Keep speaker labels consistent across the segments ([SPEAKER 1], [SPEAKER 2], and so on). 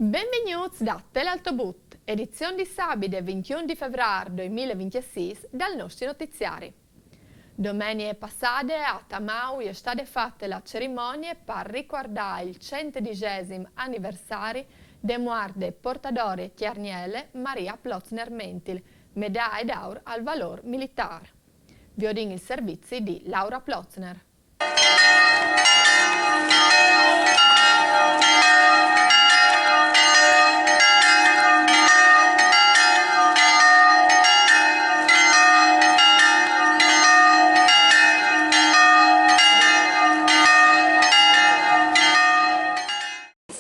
[SPEAKER 1] Benvenuti da Telaltobut, edizione di sabato 21 di febbraio 2026 dal nostro notiziari. Domenica passata a Tamau è stata fatta la cerimonia per ricordare il 110° anniversario della morte del portatore Chiarniele Maria Plotzner-Mentil, medaglia d'oro al valor militare. Vi odin il servizio di Laura Plotzner.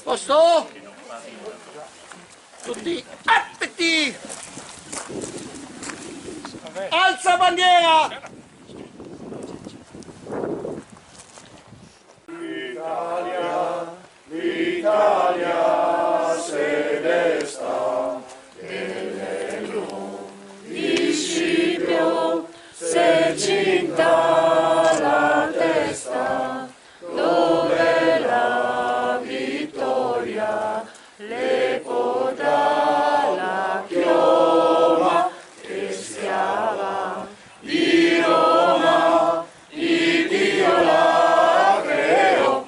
[SPEAKER 2] Posto? Tutti appeti! Alza bandiera! L'Italia se desta nell'elmo di Scipio, se cinta la testa, dove la vittoria le potrà la chioma che schiava di Roma, il Dio la creò.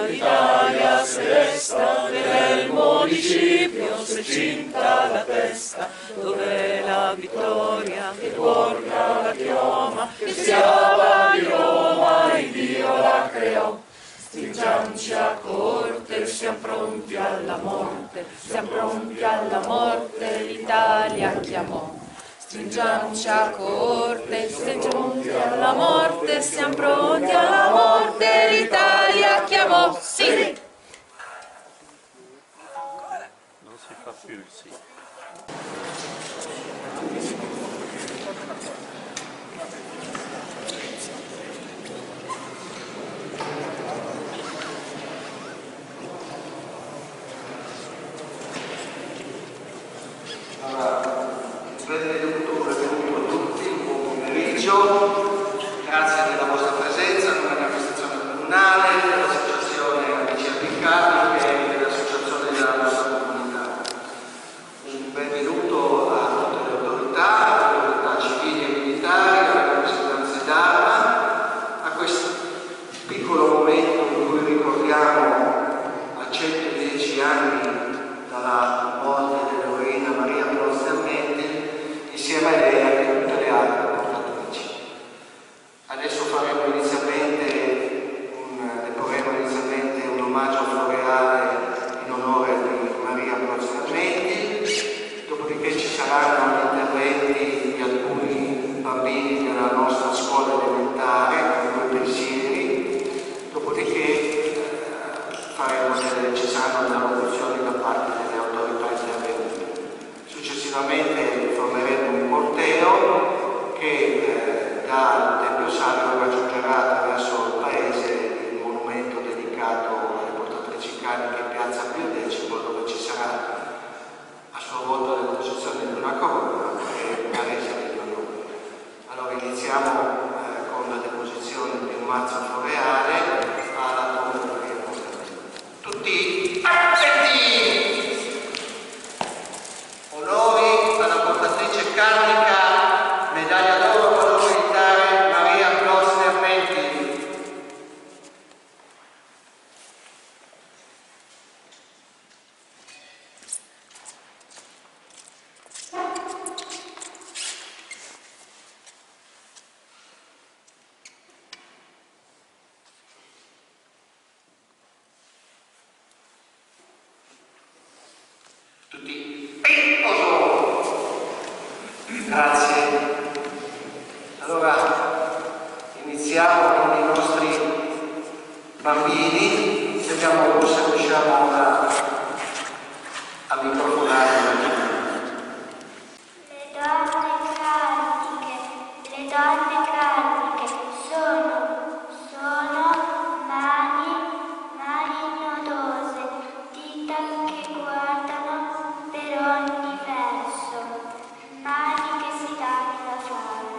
[SPEAKER 2] L'Italia se desta nel municipio, se cinta la testa, dove la vittoria che porta la chioma, che schiava di Roma, il Dio la creò. Stringiamoci a corte, siamo pronti alla morte, siamo pronti alla morte, l'Italia chiamò. Stringiamoci a corte, siamo pronti alla morte, siamo pronti alla morte, l'Italia chiamò. Sì!
[SPEAKER 3] Non si fa più il sì.
[SPEAKER 2] Benvenuto a tutti, buon pomeriggio, grazie della vostra presenza come amministrazione comunale, dell'associazione Amici Appiccati e dell'associazione della nostra comunità. Un benvenuto a tutte le autorità civili e militari, alle rappresentanze d'arma, a questo piccolo momento in cui ricordiamo a 110 anni dalla morte dell'eroina Maria Plotzner-Mentil, insieme a lei anche tutte le altre portatrici. Adesso deporremo inizialmente un omaggio floreale in onore di Maria Plotzner-Mentil, dopodiché ci saranno gli interventi di alcuni bambini della nostra scuola elementare con due pensieri, dopodiché ci saranno delle locuzioni da parte delle autorità intervenute. Successivamente formeremo un corteo che dal Tempio Sacro raggiungerà attraverso il paese il monumento dedicato alle portatrici cariche in piazza Pio X, dove ci sarà a sua volta la deposizione di una corona e una resa degli onori. Allora iniziamo con la deposizione di un mazzo floreale alla tomba di Maria Plotzner-Mentil. Tutti attenti! Onori alla portatrice carnica, medaglia d'oro al valor militare Maria Plotzner-Mentil. Tutti grazie. Allora iniziamo con i nostri bambini, vediamo se riusciamo a microfonare.
[SPEAKER 4] Le donne carniche sono mani nodose, dita che guardano per ogni verso, mani che si danno da fare.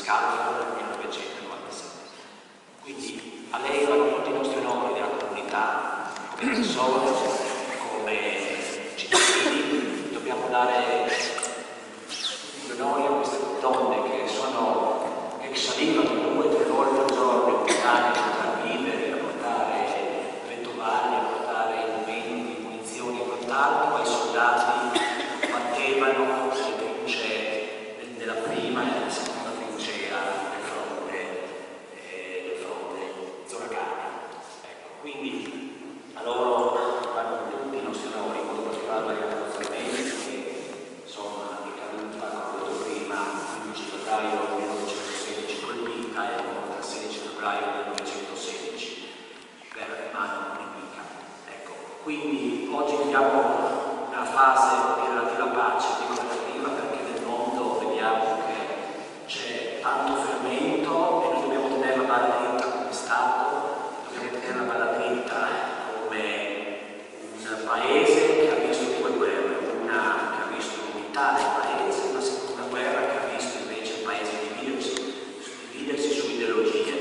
[SPEAKER 5] scandalo del 1997. Quindi a lei vanno tutti i nostri nomi della comunità, come persone, come cittadini. Dobbiamo dare l'onore a queste donne che salivano 2 o 3 volte al giorno in montagna a portare vivere, a portare ventovali, a portare indumenti, munizioni e quant'altro ai soldati che combattevano nelle trincee, nella prima e nella seconda trincea del fronte zona Carnia. Ecco, quindi a loro vanno tutti i nostri onori, in modo particolare Maria Rozzamenti, che insomma è caduta, come ho detto prima, il 15 febbraio 1916 colpita e morta il 16 febbraio 1916 per mano nemica. Ecco, quindi oggi viviamo una fase di relativa pace, di relativa, perché nel mondo vediamo che c'è tanto fermento e noi dobbiamo tenere la balla dritta come Stato, dobbiamo tenere la balla dritta come un paese che ha visto 2 guerre, una che ha visto l'unità del paese, una seconda guerra che ha visto invece il paese dividersi su ideologie.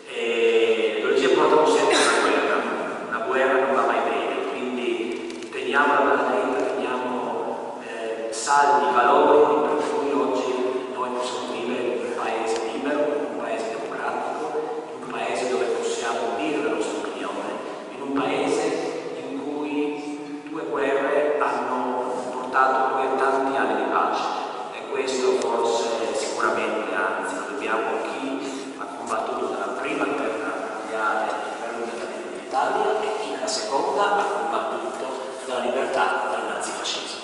[SPEAKER 5] E le ideologie portano sempre una guerra non va mai bene, quindi teniamo la balla dritta, teniamo saldi i valori per cui oggi noi possiamo vivere in un paese libero, in un paese democratico, in un paese dove possiamo dire la nostra opinione, in un paese in cui 2 guerre hanno portato poi a tanti anni di pace. E questo forse sicuramente, anzi, lo dobbiamo a chi ha combattuto nella prima guerra mondiale per l'unità d'Italia e chi nella seconda ha combattuto per la libertà dal nazifascismo.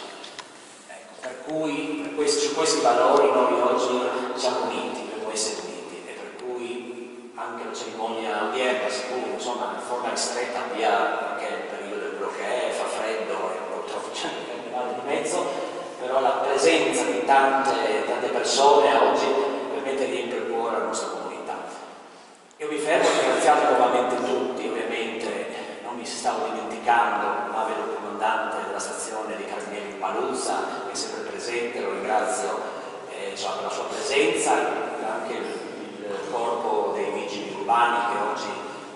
[SPEAKER 5] Ecco, per cui su questi valori noi oggi siamo uniti, dobbiamo essere uniti, e per cui anche la cerimonia odierna, seppur insomma in forma ristretta, perché il periodo è quello che è, fa freddo e purtroppo c'è un carnevale di mezzo, però la presenza di tante persone oggi veramente riempie il cuore alla nostra comunità. Io mi fermo ringraziando nuovamente tutti, ovviamente non mi stavo dimenticando, ma vedo il comandante della stazione dei Carabinieri di Paluzza, che è sempre presente, lo ringrazio per la sua presenza, anche il corpo dei vigili urbani che oggi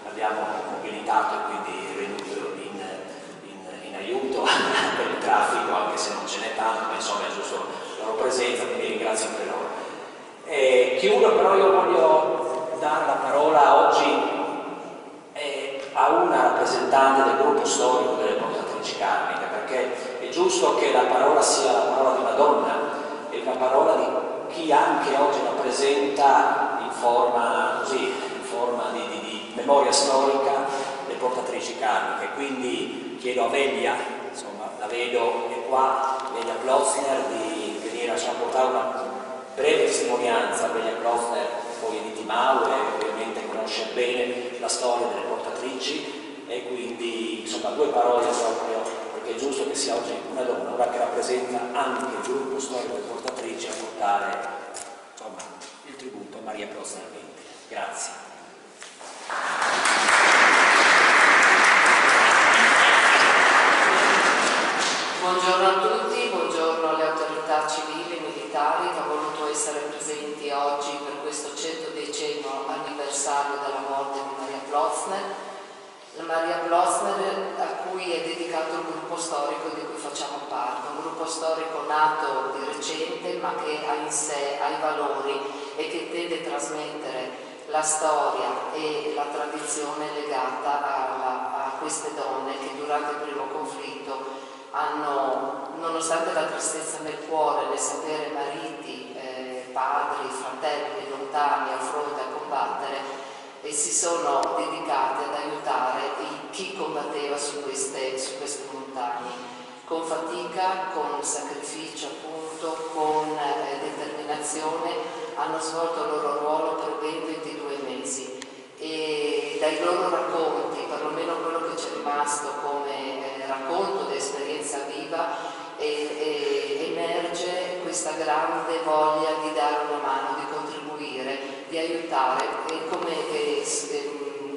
[SPEAKER 5] abbiamo mobilitato e quindi è venuto in aiuto per il traffico, anche se non ce n'è tanto, ma insomma è giusto la loro presenza, quindi ringrazio anche loro. Chiudo, però io voglio dare la parola oggi a una rappresentante del gruppo storico delle portatrici karmiche, perché è giusto che la parola sia la parola di una donna, è una parola di chi anche oggi rappresenta in forma di memoria storica le portatrici karmiche. Quindi chiedo a Velia, insomma la vedo è qua, Velia Plotzner, di venire a portare una breve testimonianza. Velia Plotzner poi è di Timau e ovviamente conosce bene la storia delle portatrici, e quindi insomma 2 parole proprio, perché è giusto che sia oggi una donna, ora che rappresenta anche il gruppo storico delle portatrici, a portare insomma il tributo a Maria Plotzner. Grazie.
[SPEAKER 6] Buongiorno a tutti, buongiorno alle autorità civili e militari che hanno voluto essere presenti oggi per questo 110° anniversario della morte di Maria Plotzner. La Maria Plotzner a cui è dedicato il gruppo storico di cui facciamo parte, un gruppo storico nato di recente ma che ha in sé i valori e che tende a trasmettere la storia e la tradizione legata a queste donne che durante il primo conflitto hanno, nonostante la tristezza nel cuore nel sapere mariti, padri, fratelli lontani al fronte a combattere, e si sono dedicate ad aiutare chi combatteva su queste montagne, con fatica, con sacrificio appunto, con determinazione, hanno svolto il loro ruolo per ben 22 mesi. E dai loro racconti, perlomeno quello che ci è rimasto come racconto di esperienza viva, emerge questa grande voglia di dare una mano, di contribuire, di aiutare, e come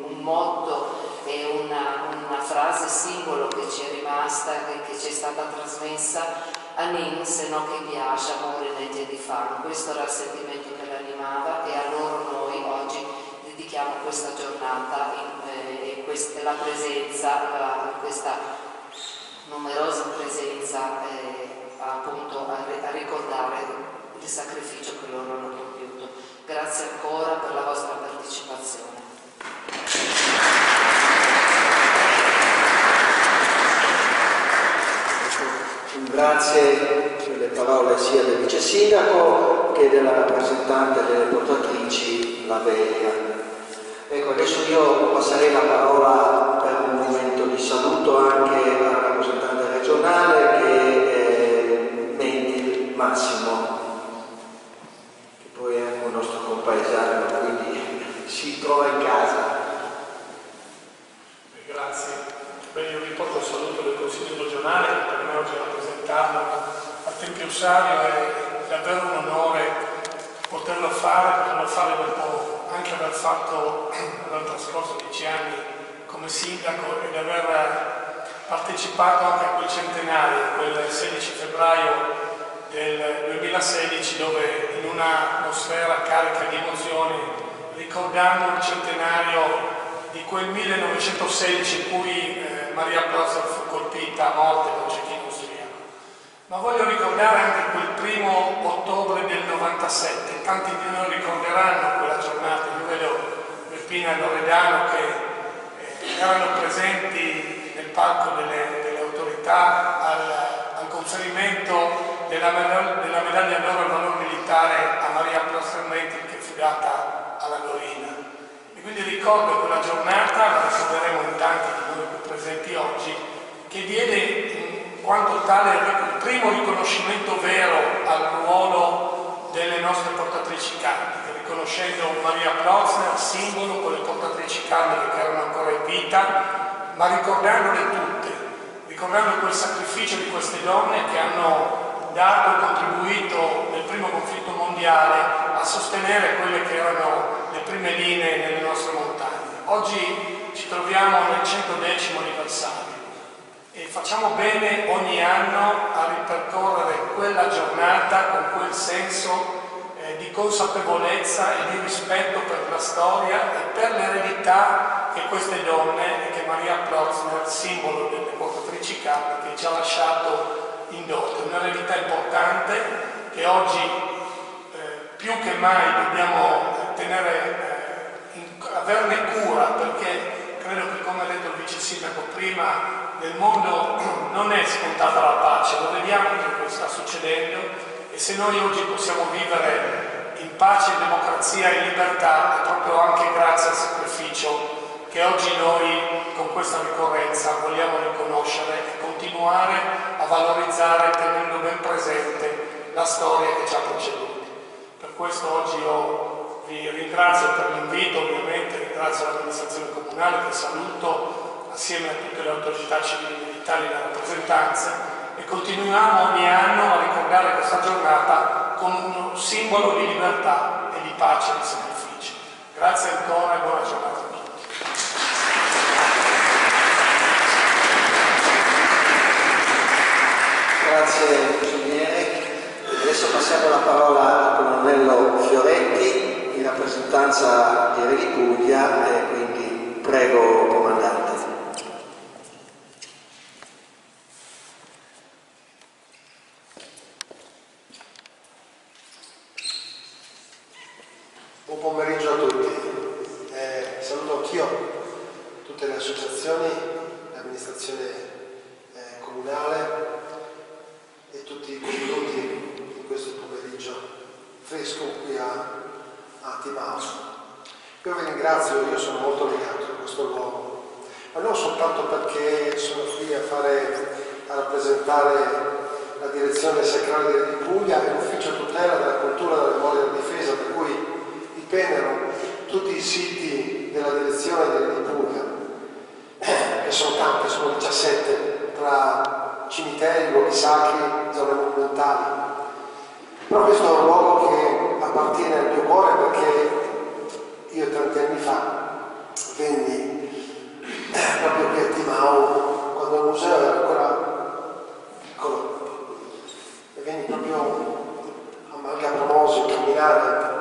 [SPEAKER 6] un motto e una frase simbolo che ci è rimasta e che ci è stata trasmessa: Anin se no che piace, amore negge di fan. Questo era il sentimento che l'anima Nava, e a loro noi oggi dedichiamo questa giornata e la presenza, questa numerosa presenza appunto a ricordare il sacrificio che loro hanno compiuto. Grazie ancora per la vostra partecipazione.
[SPEAKER 2] Grazie per le parole sia del vice sindaco che della rappresentante delle portatrici, la Velia. Ecco, adesso io passerei la parola per un momento di saluto anche al rappresentante regionale che è Mendil Massimo, che poi è anche un nostro compaesano, quindi si trova in casa.
[SPEAKER 7] Grazie. Beh, io vi porto il saluto del Consiglio regionale, che per me oggi rappresentarlo a Tempio Savio è davvero un onore poterlo fare un po' anche aver fatto, aver trascorso 10 anni come sindaco ed aver partecipato anche a quel centenario, quel 16 febbraio del 2016, dove in un'atmosfera carica di emozioni, ricordando il centenario di quel 1916 in cui Maria Plaza fu colpita a morte da un cecchino austriaco. Ma voglio ricordare anche quel 1° ottobre del 97, tanti di noi ricorderanno quella giornata. Io vedo Peppina e Loredano che erano presenti nel palco delle autorità al conferimento della medaglia d'oro al valor militare a Maria Plaza che fu data alla Dorina. E quindi ricordo quella giornata, la ricorderemo in tanti di noi qui presenti oggi, che diede in quanto tale il primo riconoscimento vero al ruolo delle nostre portatrici carniche, riconoscendo Maria Plotzner, simbolo, con le portatrici carniche che erano ancora in vita, ma ricordandole tutte, ricordando quel sacrificio di queste donne che hanno dato e contribuito nel primo conflitto mondiale a sostenere quelle che erano le prime linee nelle nostre montagne. Oggi ci troviamo nel 110° anniversario e facciamo bene ogni anno a ripercorrere quella giornata con quel senso di consapevolezza e di rispetto per la storia e per l'eredità che queste donne e che Maria Plotzner, simbolo delle portatrici carniche, ci ha lasciato in dote. Un'eredità importante che oggi più che mai dobbiamo averne cura, perché credo che, come ha detto il vice sindaco prima, nel mondo non è scontata la pace, lo vediamo che sta succedendo, e se noi oggi possiamo vivere in pace, democrazia e libertà è proprio anche grazie al sacrificio che oggi noi con questa ricorrenza vogliamo riconoscere e continuare a valorizzare tenendo ben presente la storia che ci ha preceduti. Per questo oggi io vi ringrazio per l'invito, ovviamente ringrazio l'amministrazione comunale, che saluto assieme a tutte le autorità civili e militari e le rappresentanze, e continuiamo ogni anno a ricordare questa giornata con un simbolo di libertà e di pace e di sacrificio. Grazie ancora e buona giornata a tutti.
[SPEAKER 2] Grazie ingegnere. Adesso passiamo la parola al colonnello Fioretti in rappresentanza di Re di Puglia, e quindi prego comandante.
[SPEAKER 8] Buon pomeriggio a tutti. Saluto anch'io tutte le associazioni, l'amministrazione comunale e tutti i contenuti in questo pomeriggio fresco qui a Timao. Io vi ringrazio, io sono molto legato a questo luogo, ma non soltanto perché sono qui a rappresentare la direzione sacrale di Re di Puglia e l'ufficio tutela della cultura, della memoria e della difesa, per cui dipendono tutti i siti della direzione di Re di Puglia, che sono tanti, sono 17, tra cimiteri, luoghi sacri, zone monumentali. Però questo è un luogo che appartiene al mio cuore, perché io tanti anni fa venni proprio qui a Timao, quando il museo era ancora piccolo, e venni proprio a Malga Promosio a camminare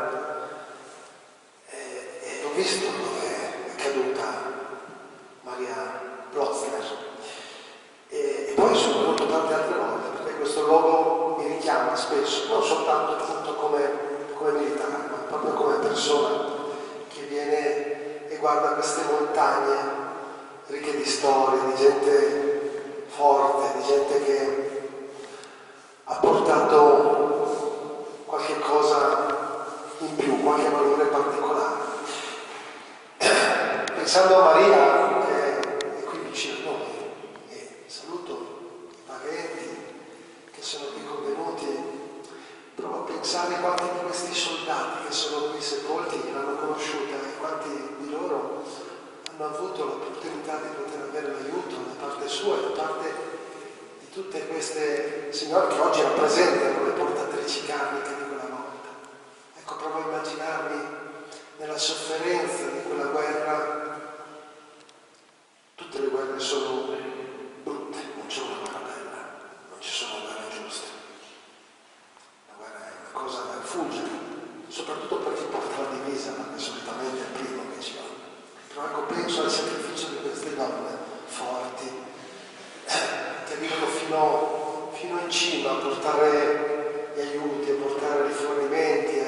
[SPEAKER 8] di storia, di gente forte, di gente che ha portato qualche cosa in più, qualche valore particolare. Pensando a Maria, che è qui vicino a noi, e saluto i parenti che sono qui convenuti, provo a pensare quanti di questi soldati che sono qui sepolti l'hanno conosciuta e quanti di loro hanno avuto l'opportunità di poter avere l'aiuto da parte sua e da parte di tutte queste signore che oggi rappresentano le portatrici karmiche di quella volta. Ecco, provo a immaginarmi nella sofferenza di quella guerra. Tutte le guerre sono brutte, non c'è una guerra bella, non ci sono guerre giuste. La guerra è una cosa da fuggire, soprattutto per chi porta la divisa, perché solitamente è il primo che ci va. Però ecco, penso al sacrificio di queste donne forti, che arrivano fino in cima a portare gli aiuti, a portare rifornimenti,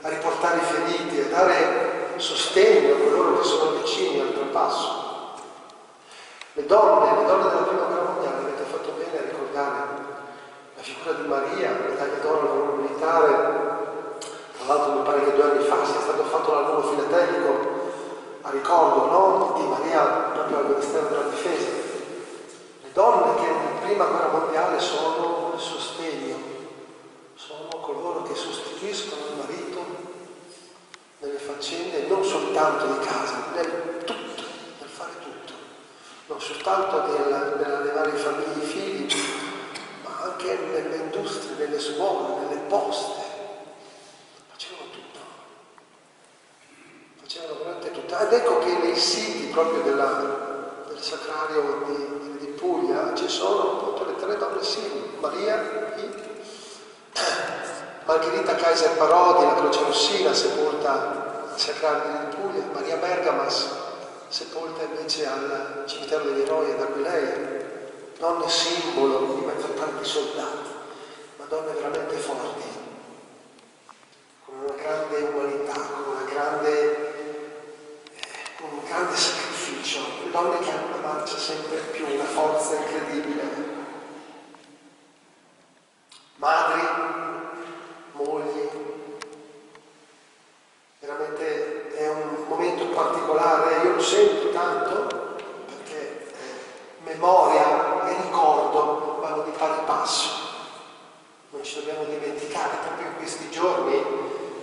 [SPEAKER 8] a riportare i feriti, a dare sostegno a coloro che sono vicini al trapasso. Le donne della prima guerra mondiale, avete fatto bene a ricordare la figura di Maria, medaglia d'oro al valore militare. Tra l'altro mi pare che 2 anni fa sia stato fatto l'album filatelico a ricordo, no? Di Maria proprio al Ministero della Difesa. Le donne che nella prima guerra mondiale sono il sostegno, sono coloro che sostituiscono il marito nelle faccende non soltanto di casa, nel tutto, nel fare tutto, non soltanto nell'allevare i famigli, i figli, ma anche nelle industrie, nelle scuole, nelle poste. Facevano tutto. Facevano veramente tutto. Ed ecco che nei siti proprio del sacrario di Puglia ci sono appunto le 3 donne simbolo: Maria, Margherita Kaiser Parodi, la Croce Rossina, sepolta al sacrario di Puglia, Maria Bergamas, sepolta invece al cimitero degli eroi ad Aquileia. Donne simbolo in mezzo a tanti soldati, ma donne veramente forti, con una grande umanità, con un grande sacrificio, donne che hanno una marcia sempre più, una forza incredibile. Madri, mogli, veramente è un momento particolare, io lo sento tanto perché memoria e ricordo vanno di pari passo. Non ci dobbiamo dimenticare, proprio in questi giorni,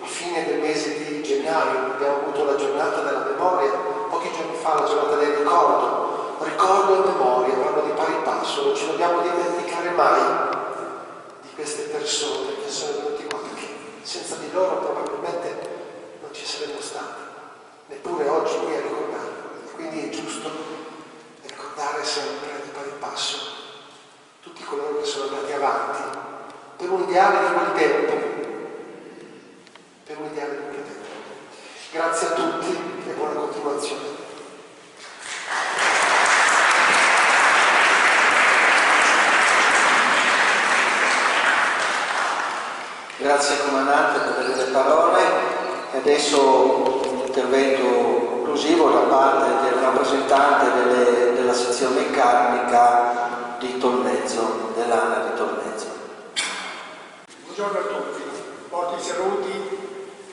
[SPEAKER 8] a fine del mese di gennaio, abbiamo avuto la giornata della memoria, pochi giorni fa la giornata del ricordo. Ricordo e memoria vanno di pari passo, non ci dobbiamo dimenticare mai di queste persone che sono venute qua, perché senza di loro probabilmente non ci saremmo stati, neppure oggi qui a ricordarlo. Quindi è giusto ricordare sempre di pari passo tutti coloro che sono andati avanti per un ideale di quel tempo, per un ideale di quel tempo. Grazie a tutti e buona continuazione.
[SPEAKER 2] Grazie Comandante per le parole e adesso un intervento conclusivo da parte del rappresentante della sezione karmica di Tolmezzo, dell'ANA di Tolmezzo.
[SPEAKER 9] Buongiorno a tutti, porto i saluti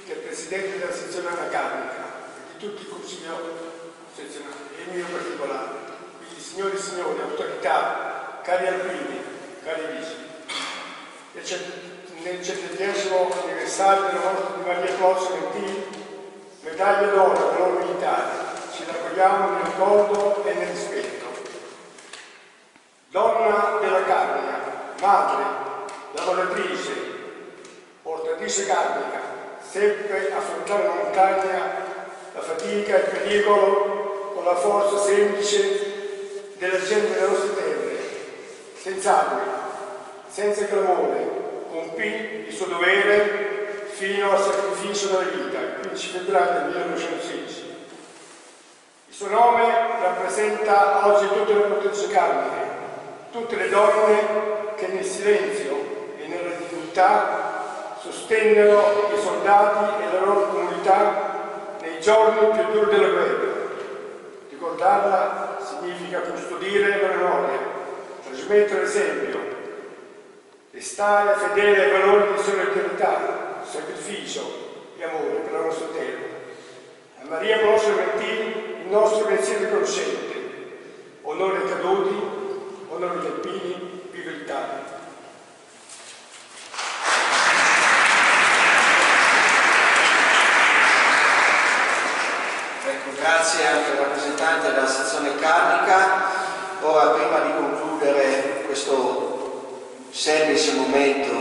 [SPEAKER 9] del Presidente della sezione ANA karmica e di tutti i consiglio sezionali, e il mio particolare, quindi signori e signori, autorità, cari alpini, cari vigili. Nel 70° anniversario della morte di Maria Claudia Mentini, medaglia d'oro al valore militare, ci raccogliamo nel ricordo e nel rispetto. Donna della karmica, madre, lavoratrice, portatrice karmica, seppe affrontare la montagna, la fatica, il pericolo con la forza semplice della gente delle nostre terre, senza armi, senza clamore, compì il suo dovere fino al sacrificio della vita, il 15 febbraio del 1916. Il suo nome rappresenta oggi tutte le portatrici karmiche, tutte le donne che nel silenzio e nella dignità sostennero i soldati e la loro comunità nei giorni più duri della guerra. Ricordarla significa custodire la memoria, trasmettere l'esempio, restare fedele ai valori di solidarietà, sacrificio e amore per la nostra terra. A Maria Polonia Sermentini il nostro pensiero riconoscente. Onore ai caduti, onore agli alpini, viva l'Italia.
[SPEAKER 2] Grazie anche al rappresentante della sezione carnica. Ora, prima di concludere questo semplice momento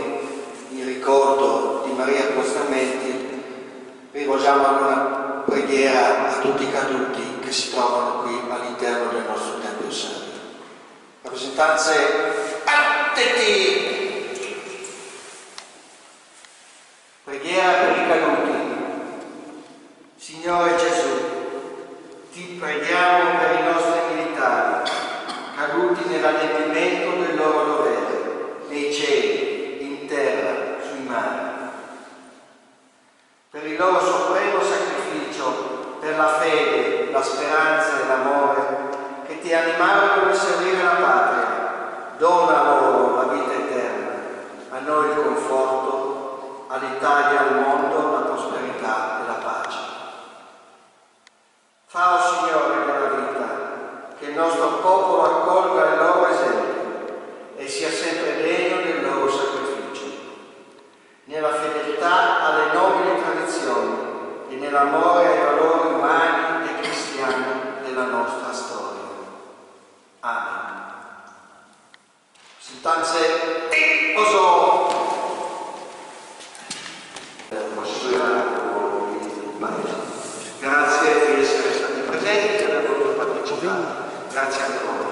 [SPEAKER 2] in ricordo di Maria Prostramenti, rivolgiamo una preghiera a tutti i caduti che si trovano qui all'interno del nostro Tempio Sacro. Rappresentanze, attenti! Preghiera per i caduti. Signore Gesù, ti preghiamo per i nostri militari, caduti nell'adempimento del loro dovere, nei cieli, in terra, sui mari. Per il loro supremo sacrificio, per la fede, la speranza e l'amore che ti animarono nel servire la patria, dona loro la vita eterna, a noi il conforto, all'Italia e al mondo la prosperità e la pace. Fa, o Signore della vita, che il nostro popolo accolga il loro esempio e sia sempre degno del loro sacrificio, nella fedeltà alle nobili tradizioni e nell'amore ai valori umani e cristiani della nostra storia. Amen. Rappresentanze, oso! Grazie di essere stati presenti e di aver voluto partecipare. Grazie a loro.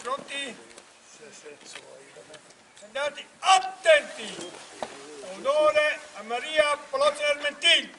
[SPEAKER 9] Pronti? Andati attenti! Onore a Maria Polonia Sermentini!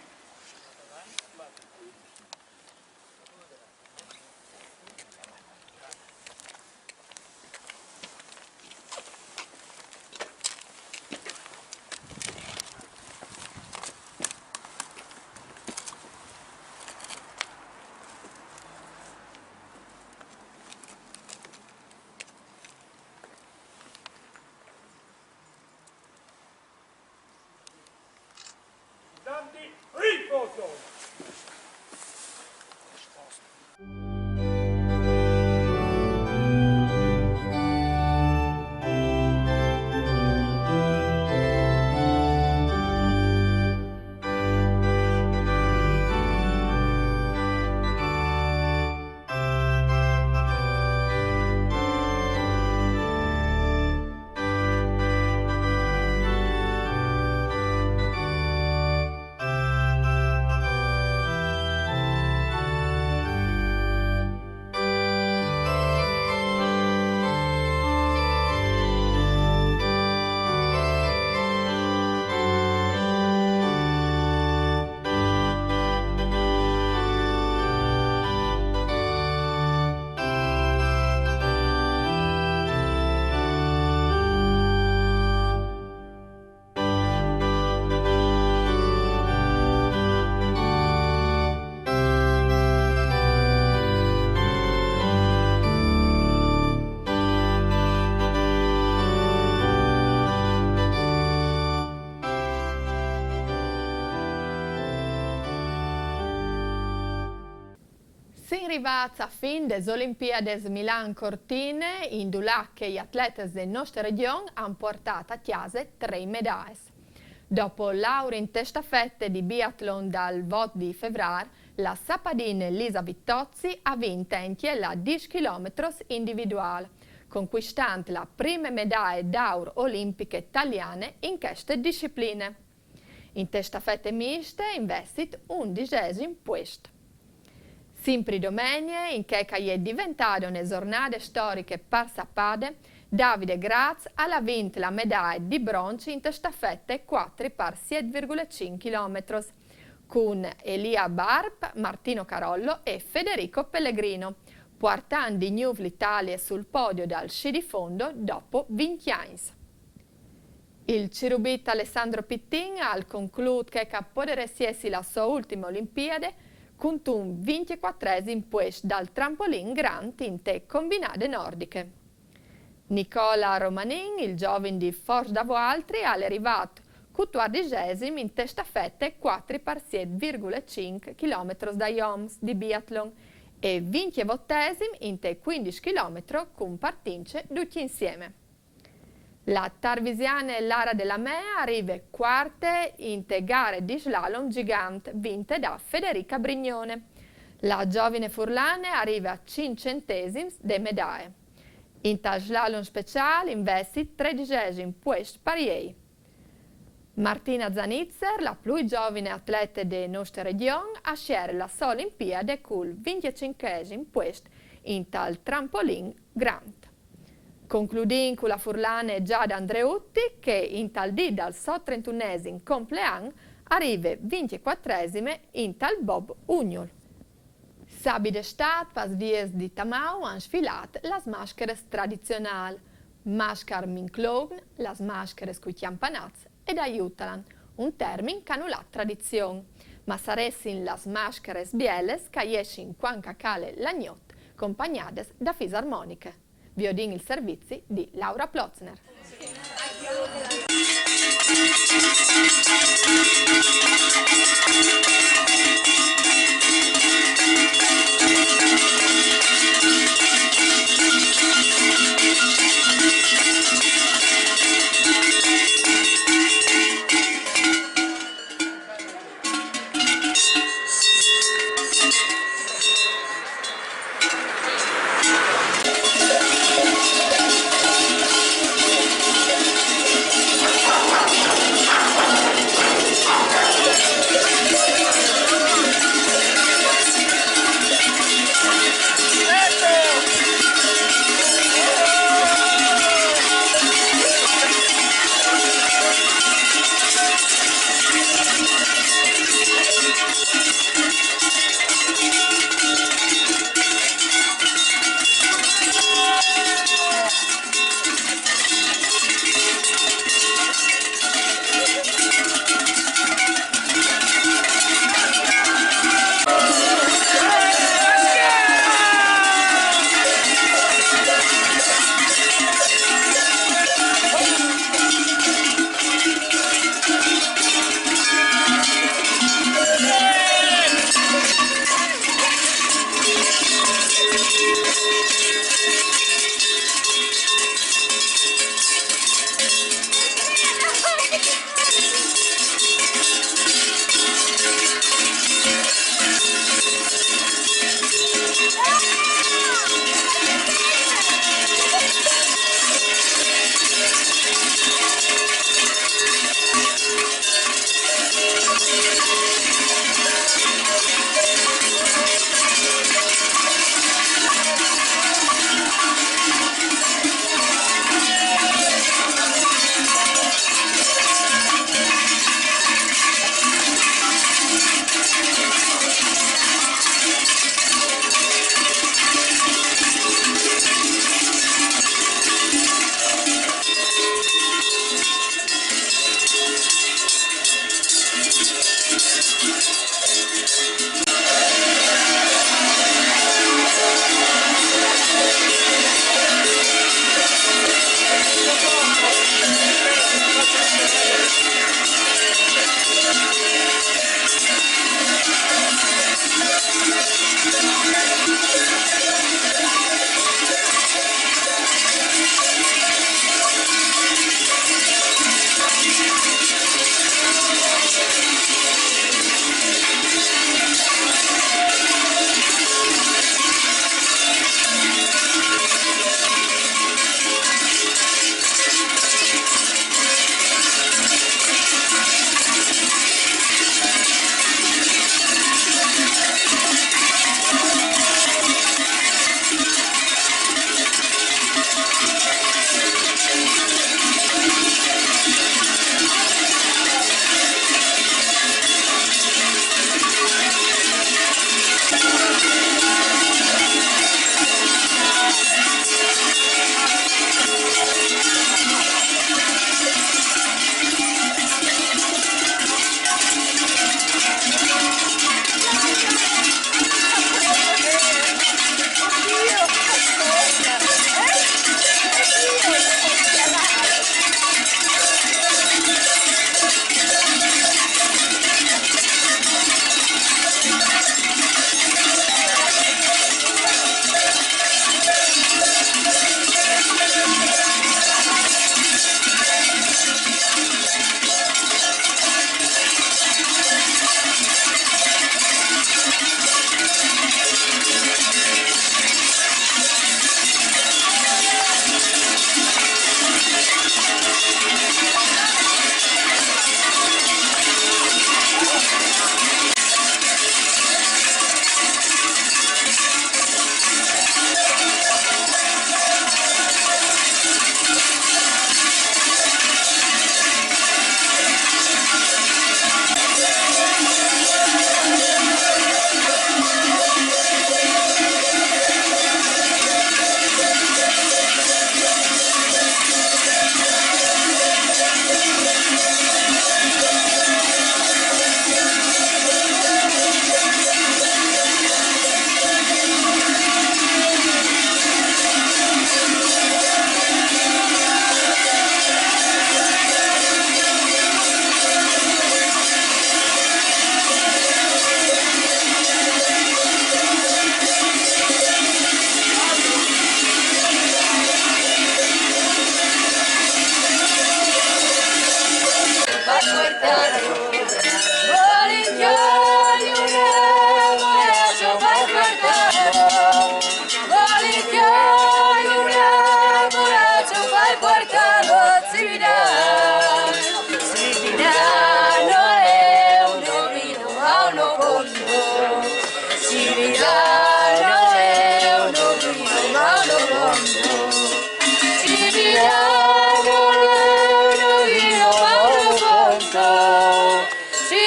[SPEAKER 9] Riposo!
[SPEAKER 1] Sin arrivati a fin des Olimpiades Milan Cortine, in Dulac gli atleti della nostra regione hanno portato a casa 3 medaglie. Dopo laurea in testafette di biathlon dal voto di febbraio, la sapadina Lisa Vittozzi ha vinto anche la 10 km individuale, conquistando la prima medaglia d'oro olimpica italiana in queste discipline. In testafette miste investit 11° posto. Sempre domenica, in che è diventata una giornata storica per Sapade, Davide Graz ha vinto la medaglia di bronzo in testafette 4 per 7,5 km, con Elia Barb, Martino Carollo e Federico Pellegrino, portando di nuovo l'Italia sul podio dal sci di fondo dopo 20 anni. Il cirubita Alessandro Pittin ha concluso che potrebbe essere la sua ultima Olimpiade con un 24° posto dal trampolin Grand in te combinate nordiche. Nicola Romanin, il giovane di Forge d'Avoaltri, è arrivato 14° in testafette 4 per 7,5 km dai Oms di biathlon e 28° in te 15 km con partince tutti insieme. La tarvisiana Lara Della Mea arriva quarta in te gare di slalom gigante vinte da Federica Brignone. La giovane furlane arriva a 500° de medaglie. In tal slalom speciale investi 13° posto per lei. Martina Zanitzer, la più giovane atleta della nostra regione, ha scelto la sua Olimpiade col 25° posto in tal trampolin Grand. Concludiamo con la furlane Giada Andreutti che in tal dì dal suo 31° compleanno arriva 24° in tal Bob Ugnol. Sabato d'estate, pas vies di Tamau hanno sfilato le maschere tradizionali, maschere minclogne, le maschere con chiampanazzi ed aiutano, un termine che non ha tradizione, ma sarebbero le maschere bieles che escono quando cale l'agnot, accompagnate da fisarmoniche. Vi odin il servizio di Laura Plotzner.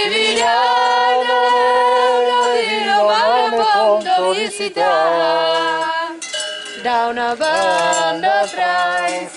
[SPEAKER 10] Viviana, fondo visitare da una banda tra i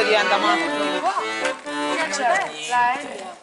[SPEAKER 11] diventa matto.
[SPEAKER 10] C'è la Enia.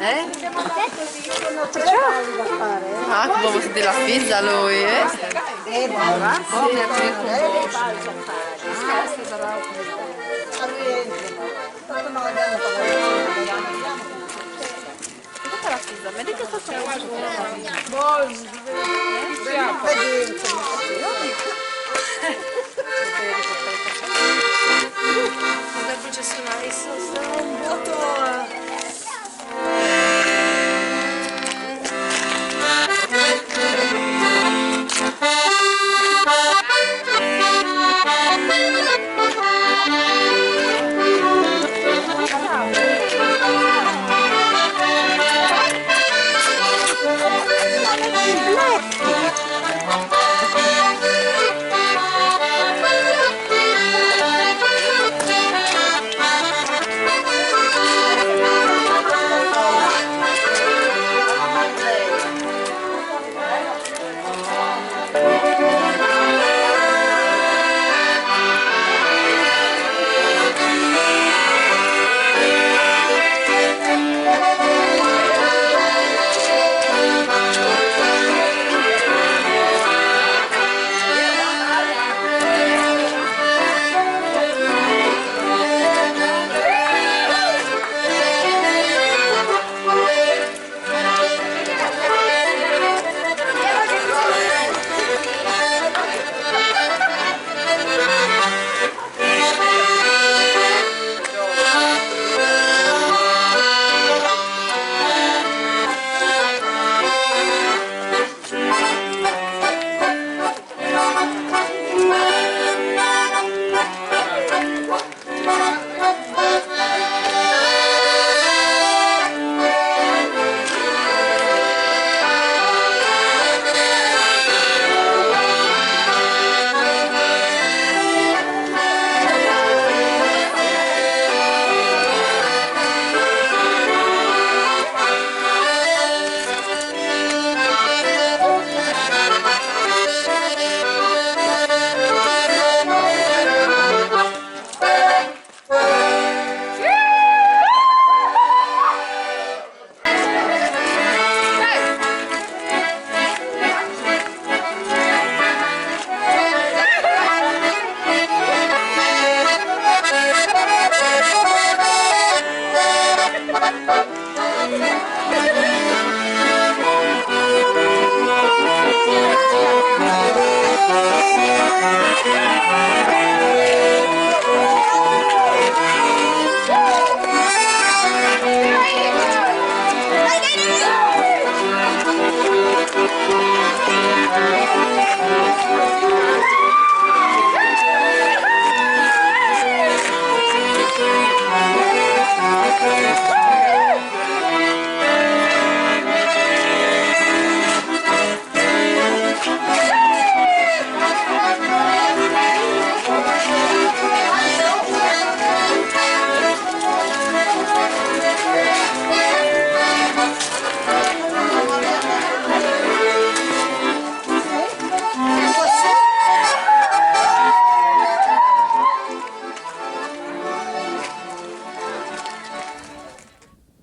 [SPEAKER 10] Sono 3 balli da fare.
[SPEAKER 1] Ah, come si della pizza lui, eh?
[SPEAKER 10] Brava. Le balli da fare. Scherzo sarà. Non andiamo
[SPEAKER 1] Tutta la pizza, vedi che sto facendo?
[SPEAKER 10] La processionale sono un vuoto.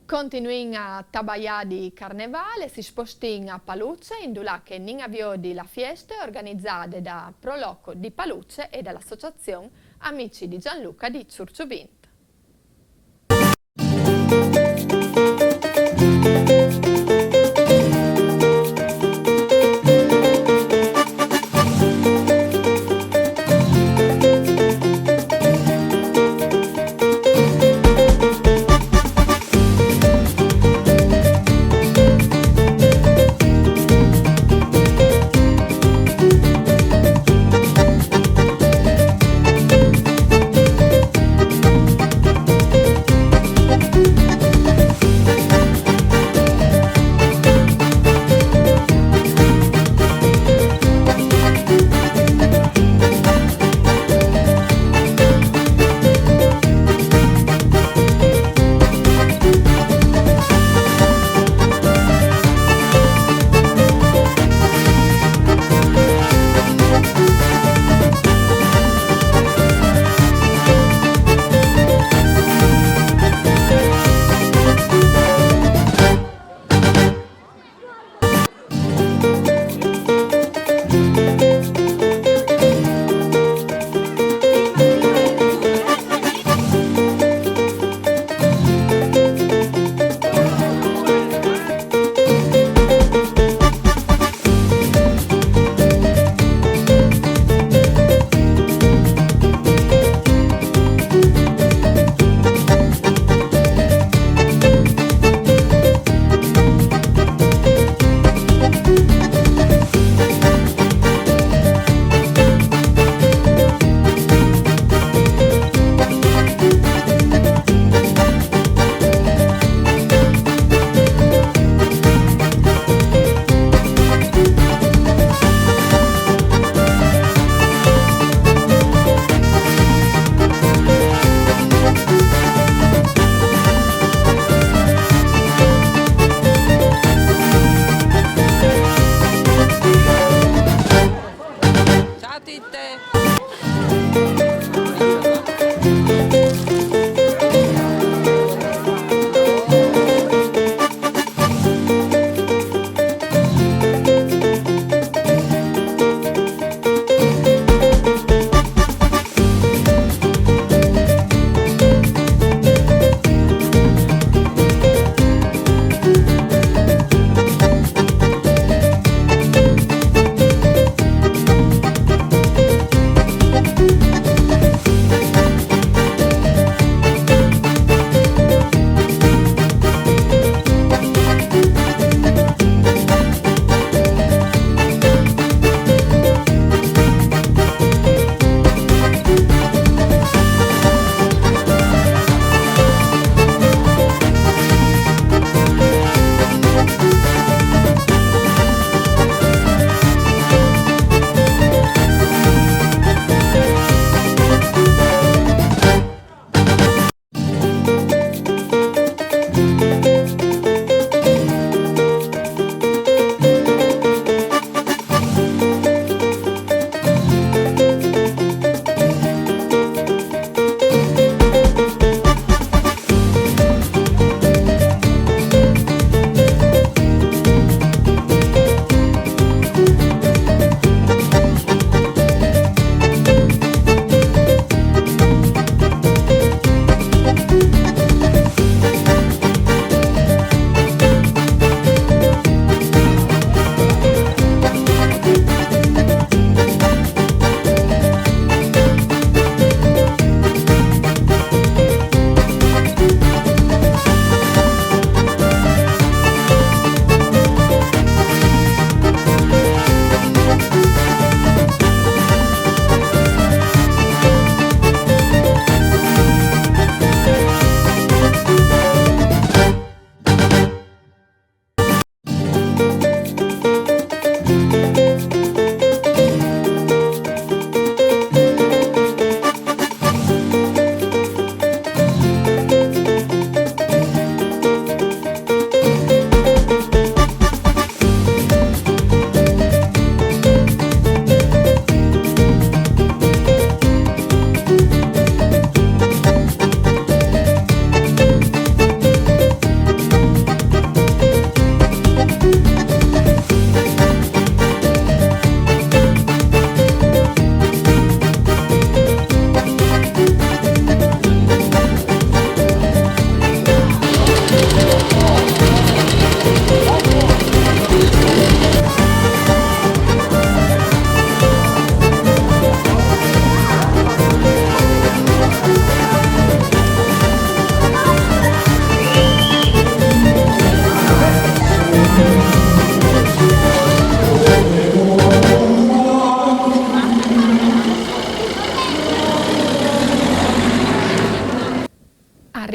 [SPEAKER 1] Continuing a Tabaià di Carnevale, si spostin a Paluce, in dove che nin avvio di la fiesta organizzate da Proloco di Paluce e dall'associazione Amici di Gianluca di Ciurciuvin.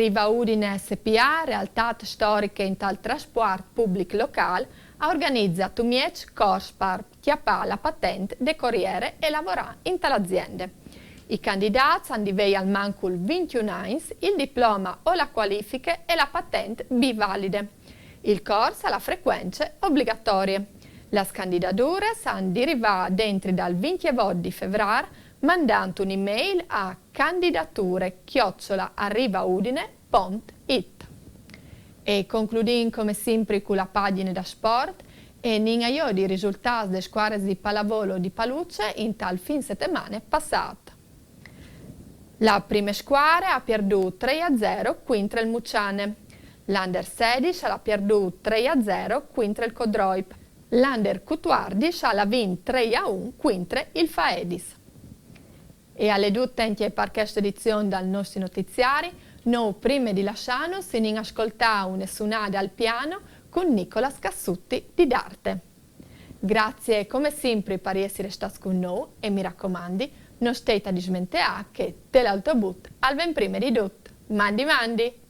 [SPEAKER 1] Riva Udine SPA, realtà storica in tal trasport pubblic local, ha organizzato un corso per chiappare la patente de corriere e lavorare in tale aziende. I candidati hanno di al mancul 21 anni il diploma o la qualifica e la patente bivalide. Il corso ha la frequenza obbligatorie. Le candidature sono derivate dentro dal 20 di febbraio mandando un'email a candidature@arrivaudine.it. E concludiamo come sempre con la pagina da sport e ningaio di risultati delle squadre di pallavolo di Paluce in tal fin settimana passato. La prima squadra ha perduto 3-0 contro il Muciane. L'Under 16 ha perduto 3-0 contro il Codroip. L'Under 14 ha vinto 3-1 contro il Faedis. E alle due tenti per questa edizione dal nostro notiziari, noi prima di lasciarnos se ne ascoltare una suonata al piano con Nicola Scassutti di Darte. Grazie come sempre per essere stati con noi e mi raccomandi, non state a dismentare che te l'autobus al ben prima di tutto. Mandi!